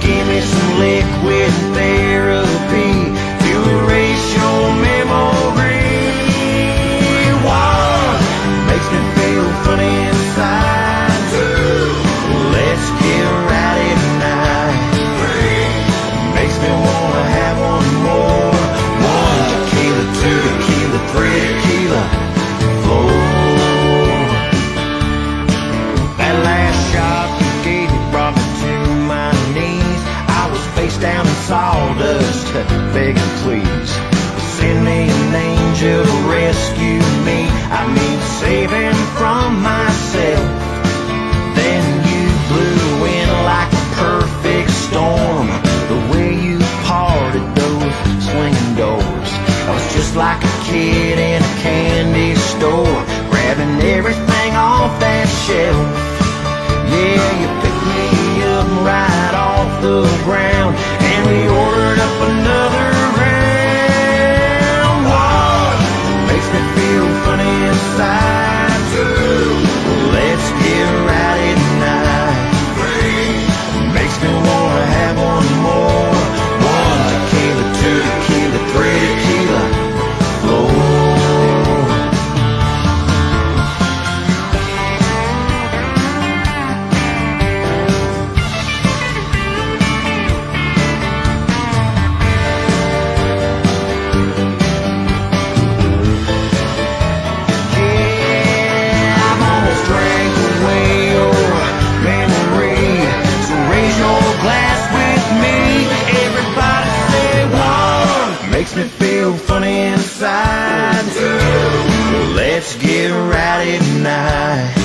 give me some liquid therapy to erase your memory. One makes me feel funny inside. Two, let's get rowdy tonight. Three makes me wanna have one more. One tequila, two tequila, three tequila, four. That last shot you gave me brought me to my knees. I was face down in sawdust, begging please, send me an angel to rescue me. I mean saving from myself. Then you blew in like a perfect storm. The way you parted those swinging doors, I was just like a kid in a candy store, grabbing everything off that shelf. Yeah, you picked me up right off the ground, and we ordered up another round. One makes me feel funny inside. Two, let's get rowdy tonight. Three makes me wanna have one more. One tequila, two tequila, three tequila, four. Makes me feel funny inside. Let's get rowdy tonight.